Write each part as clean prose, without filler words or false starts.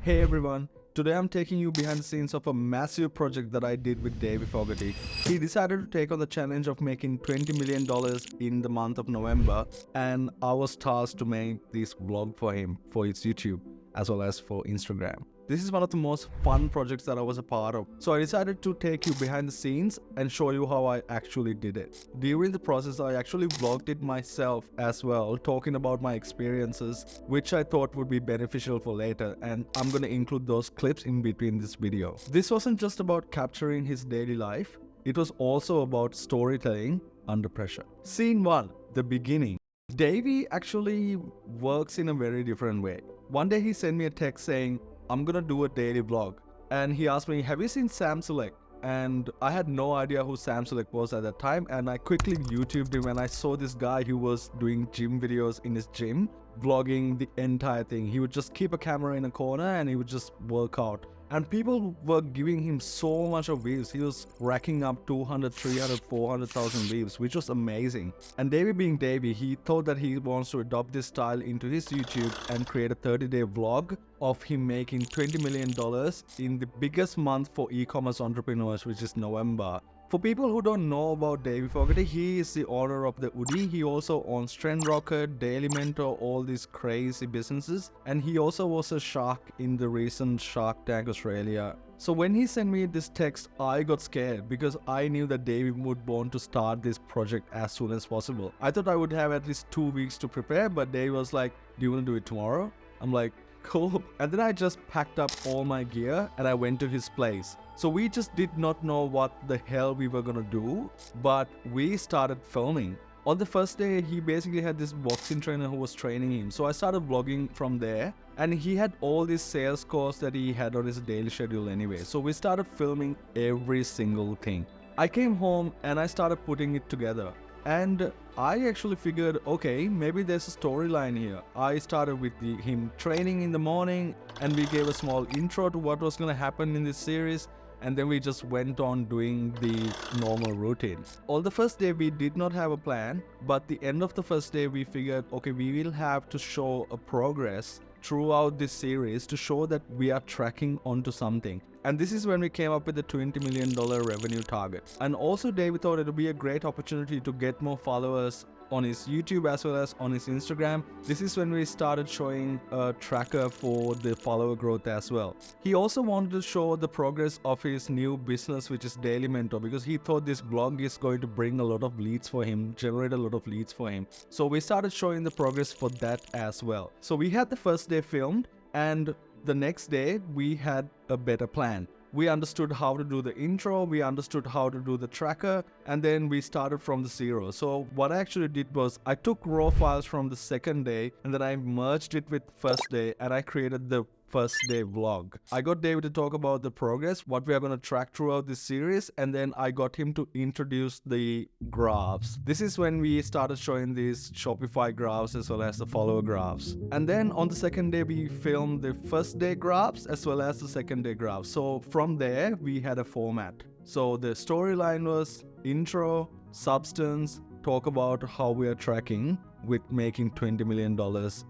Hey everyone, today I'm taking you behind the scenes of a massive project that I did with Davey Fogarty. He decided to take on the challenge of making $20 million in the month of November, and I was tasked to make this vlog for him for his YouTube as well as for Instagram. This is one of the most fun projects that I was a part of. So I decided to take you behind the scenes and show you how I actually did it. During the process, I actually vlogged it myself as well, talking about my experiences, which I thought would be beneficial for later. And I'm going to include those clips in between this video. This wasn't just about capturing his daily life. It was also about storytelling under pressure. Scene 1, the beginning. Davey actually works in a very different way. One day he sent me a text saying, I'm gonna do a daily vlog. And he asked me, have you seen Sam Sulek? And I had no idea who Sam Sulek was at that time. And I quickly YouTubed him and I saw this guy who was doing gym videos in his gym, vlogging the entire thing. He would just keep a camera in a corner and he would just work out. And people were giving him so much of views. He was racking up 200, 300, 400,000 views, which was amazing. And Davey being Davey, he thought that he wants to adopt this style into his YouTube and create a 30-day vlog of him making $20 million in the biggest month for e-commerce entrepreneurs, which is November. For people who don't know about Davey Fogarty, he is the owner of the Woody. He also owns Trend Rocket, Daily Mentor, all these crazy businesses. And he also was a shark in the recent Shark Tank Australia. So when he sent me this text, I got scared because I knew that Davey would want to start this project as soon as possible. I thought I would have at least 2 weeks to prepare, but Davey was like, do you want to do it tomorrow? I'm like, cool. And then I just packed up all my gear and I went to his place. So we just did not know what the hell we were gonna do, but we started filming. On the first day, he basically had this boxing trainer who was training him. So I started vlogging from there, and he had all these sales calls that he had on his daily schedule anyway. So we started filming every single thing. I came home and I started putting it together. And I actually figured, okay, maybe there's a storyline here. I started with him training in the morning, and we gave a small intro to what was gonna happen in this series. And then we just went on doing the normal routine. On the first day, we did not have a plan, but the end of the first day, we figured, okay, we will have to show a progress throughout this series to show that we are tracking onto something. And this is when we came up with the $20 million revenue target. And also David thought it would be a great opportunity to get more followers on his YouTube as well as on his Instagram. This is when we started showing a tracker for the follower growth as well. He also wanted to show the progress of his new business, which is Daily Mentor, because he thought this blog is going to bring a lot of leads for him, generate a lot of leads for him. So we started showing the progress for that as well. So we had the first day filmed, and the next day we had a better plan. We understood how to do the intro, we understood how to do the tracker, and then we started from the zero. So what I actually did was I took raw files from the second day and then I merged it with first day and I created the first day vlog. I got David to talk about the progress, what we are going to track throughout this series, and then I got him to introduce the graphs. This is when we started showing these Shopify graphs as well as the follower graphs. And then on the second day, we filmed the first day graphs as well as the second day graphs. So from there, we had a format. So the storyline was intro, substance, talk about how we are tracking with making $20 million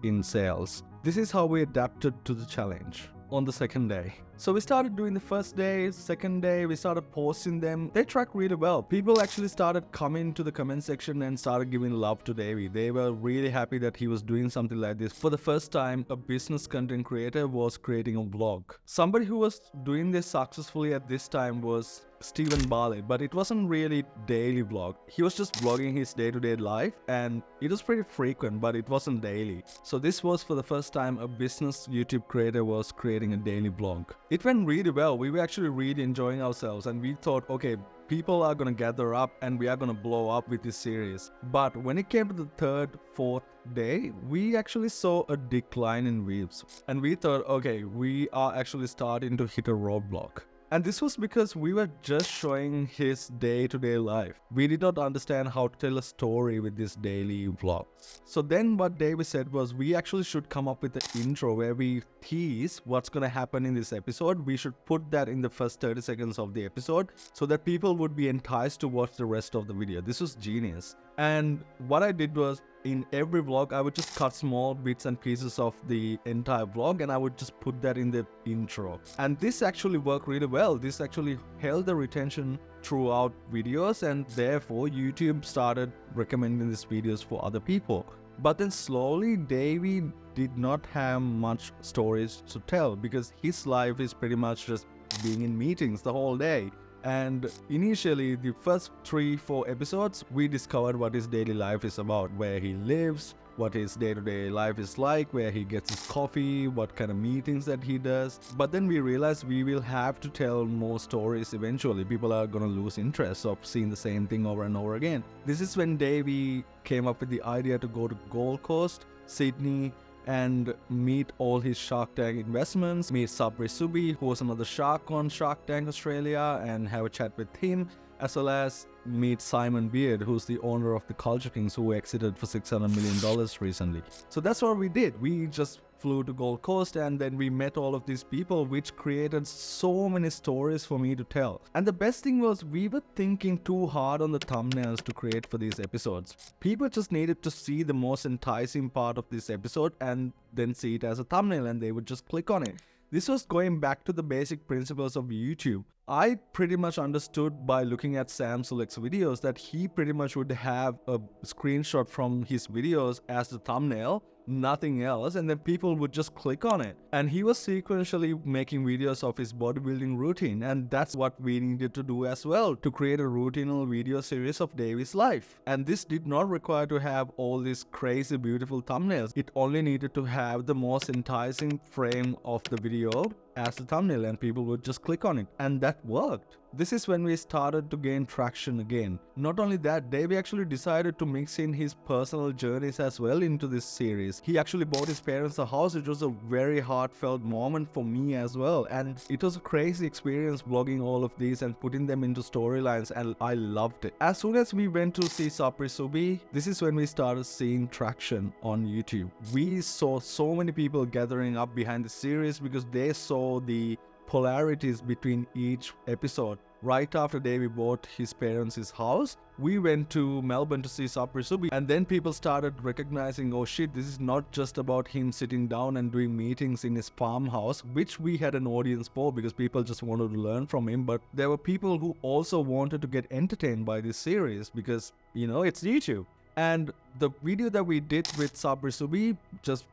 in sales. This is how we adapted to the challenge on the second day. So we started doing the first day, second day, we started posting them. They tracked really well. People actually started coming to the comment section and started giving love to Davey. They were really happy that he was doing something like this. For the first time, a business content creator was creating a vlog. Somebody who was doing this successfully at this time was Stephen Barley, but it wasn't really daily vlog. He was just vlogging his day-to-day life, and it was pretty frequent, but it wasn't daily. So this was for the first time a business YouTube creator was creating a daily vlog. It went really well. We were actually really enjoying ourselves, and we thought, okay, people are gonna gather up and we are gonna blow up with this series. But when it came to the third, fourth day, we actually saw a decline in views, and we thought, okay, we are actually starting to hit a roadblock. And this was because we were just showing his day-to-day life. We did not understand how to tell a story with this daily vlog. So then what David said was we actually should come up with an intro where we tease what's going to happen in this episode. We should put that in the first 30 seconds of the episode so that people would be enticed to watch the rest of the video. This was genius. And what I did was, in every vlog, I would just cut small bits and pieces of the entire vlog and I would just put that in the intro. And this actually worked really well. This actually held the retention throughout videos, and therefore YouTube started recommending these videos for other people. But then slowly, Davey did not have much stories to tell because his life is pretty much just being in meetings the whole day. And initially, the first 3-4 episodes, we discovered what his daily life is about, where he lives, what his day-to-day life is like, where he gets his coffee, what kind of meetings that he does. But then we realized we will have to tell more stories eventually. People are gonna lose interest of seeing the same thing over and over again. This is when Davey came up with the idea to go to Gold Coast, Sydney, and meet all his Shark Tank investments, meet Sabri Subi, who was another shark on Shark Tank Australia, and have a chat with him, as well as meet Simon Beard, who's the owner of the Culture Kings, who exited for $600 million recently. So that's what we did. We just flew to Gold Coast and then we met all of these people, which created so many stories for me to tell. And the best thing was we were thinking too hard on the thumbnails to create for these episodes. People just needed to see the most enticing part of this episode and then see it as a thumbnail and they would just click on it. This was going back to the basic principles of YouTube. I pretty much understood by looking at Sam Sulek's videos that he pretty much would have a screenshot from his videos as the thumbnail, nothing else, and then people would just click on it. And he was sequentially making videos of his bodybuilding routine, and that's what we needed to do as well, to create a routinal video series of Davy's life. And this did not require to have all these crazy beautiful thumbnails. It only needed to have the most enticing frame of the video as the thumbnail and people would just click on it, and that worked. This is when we started to gain traction again. Not only that, Davey actually decided to mix in his personal journeys as well into this series. He actually bought his parents a house. It was a very heartfelt moment for me as well, and it was a crazy experience vlogging all of these and putting them into storylines, and I loved it. As soon as we went to see Sabri Subi, this is when we started seeing traction on YouTube. We saw so many people gathering up behind the series because they saw the polarities between each episode. Right after Davey bought his parents his house, we went to Melbourne to see Sabri Subi, and then people started recognizing, oh shit, this is not just about him sitting down and doing meetings in his farmhouse, which we had an audience for because people just wanted to learn from him, but there were people who also wanted to get entertained by this series because, you know, it's YouTube. And the video that we did with Sabri Subi just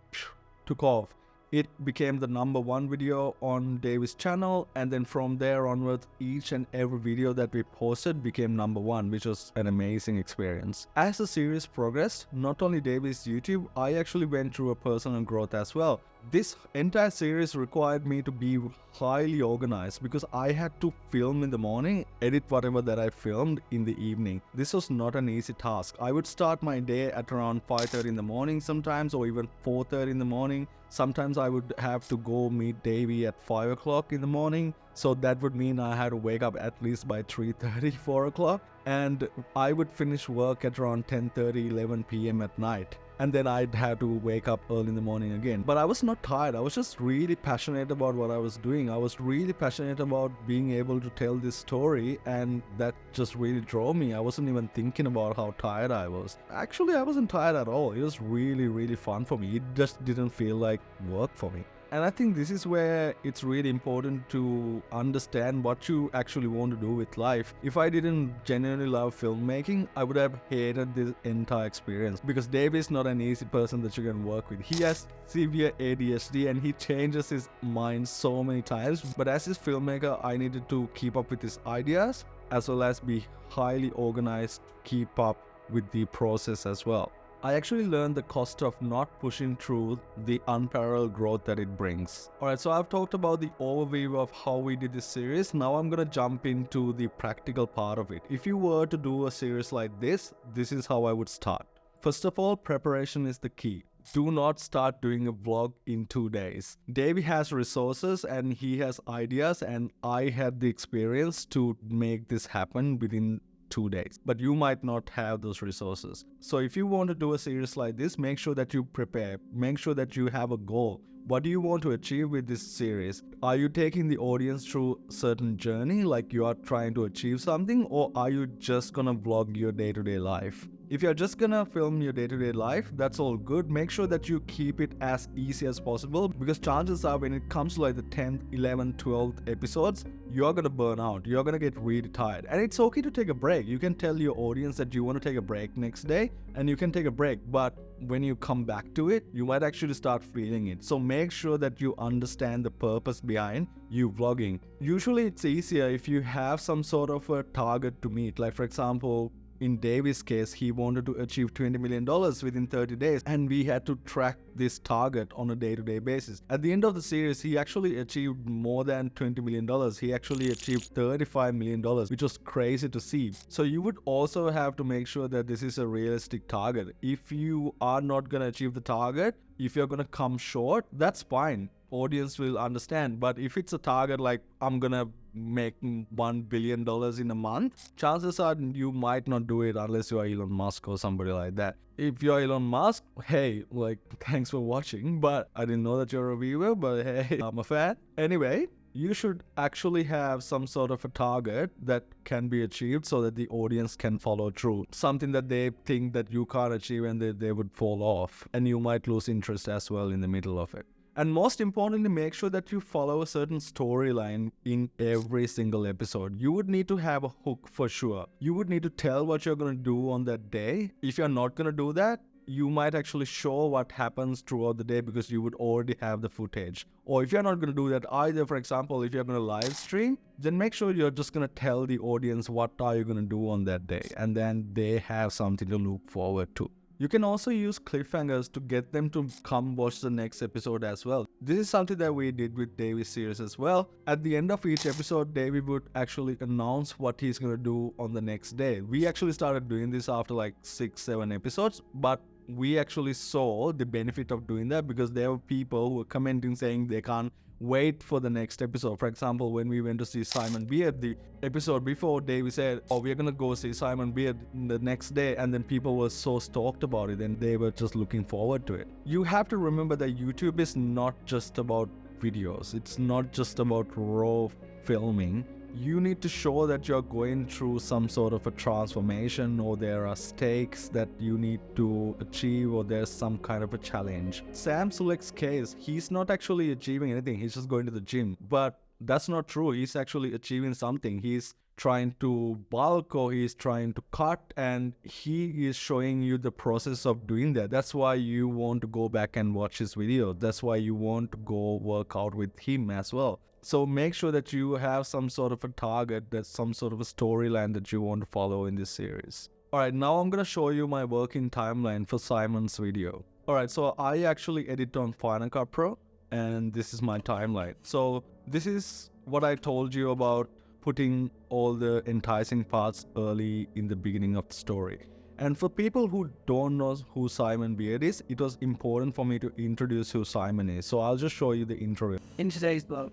took off. It became the #1 video on Davy's channel, and then from there onwards, each and every video that we posted became #1, which was an amazing experience. As the series progressed, not only Davy's YouTube, I actually went through a personal growth as well. This entire series required me to be highly organized because I had to film in the morning, edit whatever that I filmed in the evening. This was not an easy task. I would start my day at around 5:30 in the morning sometimes, or even 4:30 in the morning. Sometimes I would have to go meet Davy at 5 o'clock in the morning. So that would mean I had to wake up at least by 3:30, 4 o'clock. And I would finish work at around 10:30, 11 p.m. at night. And then I'd have to wake up early in the morning again. But I was not tired. I was just really passionate about what I was doing. I was really passionate about being able to tell this story, and that just really drove me. I wasn't even thinking about how tired I was. Actually, I wasn't tired at all. It was really, really fun for me. It just didn't feel like work for me. And I think this is where it's really important to understand what you actually want to do with life. If I didn't genuinely love filmmaking, I would have hated this entire experience, because Dave is not an easy person that you can work with. He has severe ADHD and he changes his mind so many times. But as his filmmaker, I needed to keep up with his ideas as well as be highly organized, keep up with the process as well. I actually learned the cost of not pushing through the unparalleled growth that it brings. Alright, so I've talked about the overview of how we did this series. Now I'm gonna jump into the practical part of it. If you were to do a series like this is how I would start. First of all, preparation is the key. Do not start doing a vlog in 2 days. Davey has resources and he has ideas, and I had the experience to make this happen within 2 days, but you might not have those resources. So if you want to do a series like this, make sure that you prepare, make sure that you have a goal. What do you want to achieve with this series? Are you taking the audience through a certain journey, like you are trying to achieve something, or are you just gonna vlog your day-to-day life? If you're just gonna film your day-to-day life, that's all good. Make sure that you keep it as easy as possible, because chances are when it comes to like the 10th, 11th, 12th episodes, you're gonna burn out. You're gonna get really tired. And it's okay to take a break. You can tell your audience that you want to take a break next day, and you can take a break. But when you come back to it, you might actually start feeling it. So make sure that you understand the purpose behind you vlogging. Usually it's easier if you have some sort of a target to meet. Like for example, in David's case, he wanted to achieve $20 million within 30 days, and we had to track this target on a day-to-day basis. At the end of the series, he actually achieved more than $20 million. He actually achieved $35 million, which was crazy to see. So you would also have to make sure that this is a realistic target. If you are not going to achieve the target, if you're going to come short, that's fine. Audience will understand. But if it's a target like I'm gonna make $1 billion in a month, chances are you might not do it unless you are Elon Musk or somebody like that. If you're Elon Musk, hey, like, thanks for watching, but I didn't know that you're a viewer, but hey, I'm a fan. Anyway, you should actually have some sort of a target that can be achieved so that the audience can follow through. Something that they think that you can't achieve and they would fall off, and you might lose interest as well in the middle of it. And most importantly, make sure that you follow a certain storyline in every single episode. You would need to have a hook for sure. You would need to tell what you're going to do on that day. If you're not going to do that, you might actually show what happens throughout the day because you would already have the footage. Or if you're not going to do that either, for example, if you're going to live stream, then make sure you're just going to tell the audience what are you going to do on that day. And then they have something to look forward to. You can also use cliffhangers to get them to come watch the next episode as well. This is something that we did with David's series as well. At the end of each episode, David would actually announce what he's going to do on the next day. We actually started doing this after like 6-7 episodes, but we actually saw the benefit of doing that because there were people who were commenting saying they can't wait for the next episode. For example, when we went to see Simon Beard, the episode before, David said, oh, we're gonna go see Simon Beard the next day, and then people were so stoked about it and they were just looking forward to it. You have to remember that YouTube is not just about videos. It's not just about raw filming. You need to show that you're going through some sort of a transformation, or there are stakes that you need to achieve, or there's some kind of a challenge. Sam Sulek's case, he's not actually achieving anything. He's just going to the gym. But that's not true. He's actually achieving something. He's trying to bulk, or he's trying to cut, and he is showing you the process of doing that. That's why you want to go back and watch his video. That's why you want to go work out with him as well. So make sure that you have some sort of a target, that's some sort of a storyline that you want to follow in this series. Alright, now I'm going to show you my working timeline for Simon's video. Alright, so I actually edit on Final Cut Pro, and this is my timeline. So this is what I told you about putting all the enticing parts early in the beginning of the story. And for people who don't know who Simon Beard is, it was important for me to introduce who Simon is. So I'll just show you the intro. In today's vlog,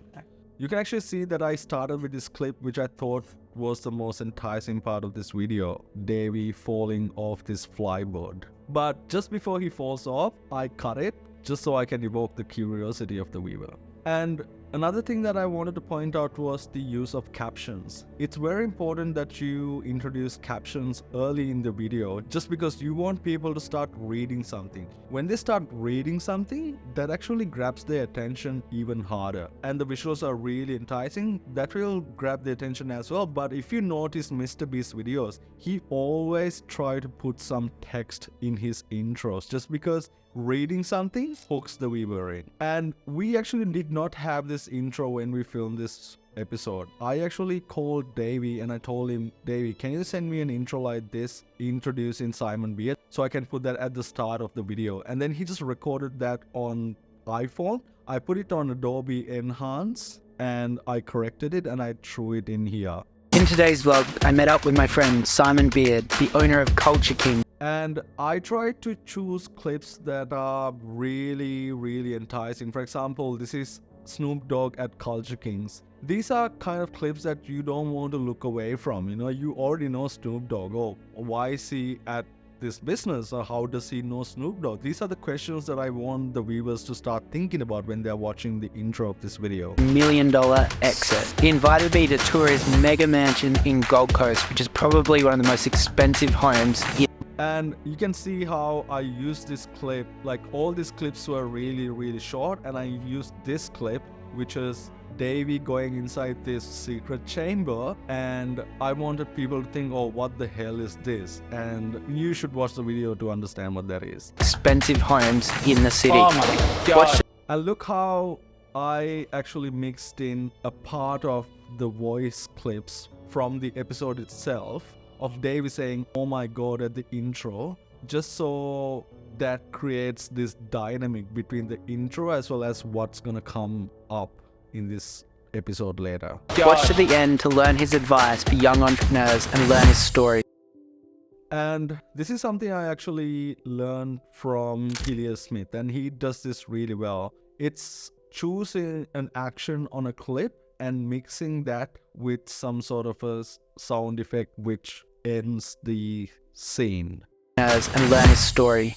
You can actually see that I started with this clip, which I thought was the most enticing part of this video, Davey falling off this flyboard. But just before he falls off, I cut it just so I can evoke the curiosity of the viewer. And another thing that I wanted to point out was the use of captions. It's very important that you introduce captions early in the video, just because you want people to start reading something. When they start reading something, that actually grabs their attention even harder. And the visuals are really enticing, that will grab their attention as well. But if you notice Mr. Beast's videos, he always try to put some text in his intros, just because reading something hooks the viewer in. And we actually did not have this intro when we filmed this episode. I actually called Davey and I told him, Davey, can you send me an intro like this introducing Simon Beard so I can put that at the start of the video? And then he just recorded that on iPhone. I put it on Adobe Enhance and I corrected it and I threw it in here. In today's vlog, I met up with my friend Simon Beard, the owner of Culture King. And I tried to choose clips that are really, really enticing. For example, this is Snoop Dogg at Culture Kings. These are kind of clips that you don't want to look away from. You know, you already know Snoop Dogg. Oh, why is he at this business, or how does he know Snoop Dogg? These are the questions that I want the viewers to start thinking about when they're watching the intro of this video. $1 million exit. He invited me to tour his mega mansion in Gold Coast, which is probably one of the most expensive homes in. And you can see how I used this clip, like all these clips were really short, and I used this clip, which is Davey going inside this secret chamber, and I wanted people to think, oh, what the hell is this? And you should watch the video to understand what that is. Expensive homes in the city. Oh my god. Watch And look how I actually mixed in a part of the voice clips from the episode itself of Davey saying, oh my god, at the intro, just so that creates this dynamic between the intro as well as what's gonna come up in this episode later. Watch to the end to learn his advice for young entrepreneurs and learn his story. And this is something I actually learned from Helios Smith, and he does this really well. It's choosing an action on a clip and mixing that with some sort of a sound effect which ends the scene. And learn his story.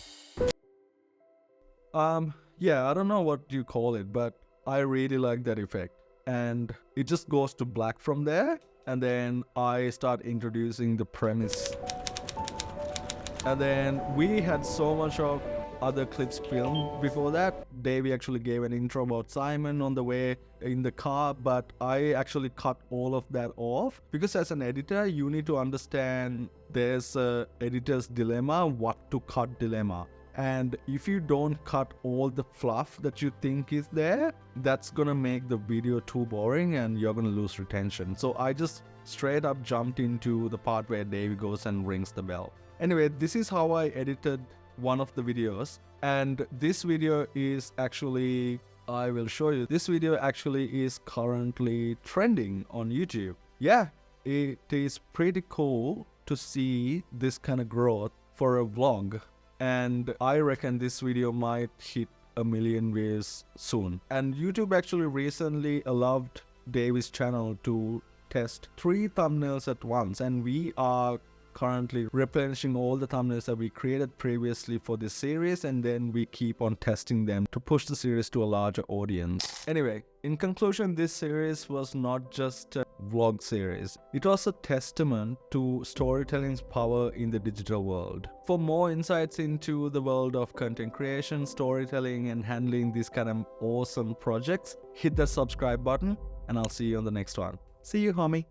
Yeah, I don't know what you call it, but I really like that effect. And it just goes to black from there, and then I start introducing the premise. And then we had so much of other clips filmed before that. Davey actually gave an intro about Simon on the way in the car, but I actually cut all of that off because as an editor, you need to understand there's a editor's dilemma, what to cut dilemma. And if you don't cut all the fluff that you think is there, that's gonna make the video too boring and you're gonna lose retention. So I just straight up jumped into the part where Davey goes and rings the bell. Anyway, this is how I edited one of the videos, and this video is actually, I will show you, this video actually is currently trending on YouTube. Yeah, it is pretty cool to see this kind of growth for a vlog, and I reckon this video might hit 1 million views soon. And YouTube actually recently allowed David's channel to test 3 thumbnails at once, and we are currently replenishing all the thumbnails that we created previously for this series, and then we keep on testing them to push the series to a larger audience. Anyway, in conclusion, this series was not just a vlog series. It was a testament to storytelling's power in the digital world. For more insights into the world of content creation, storytelling, and handling these kind of awesome projects, hit the subscribe button, and I'll see you on the next one. See you, homie.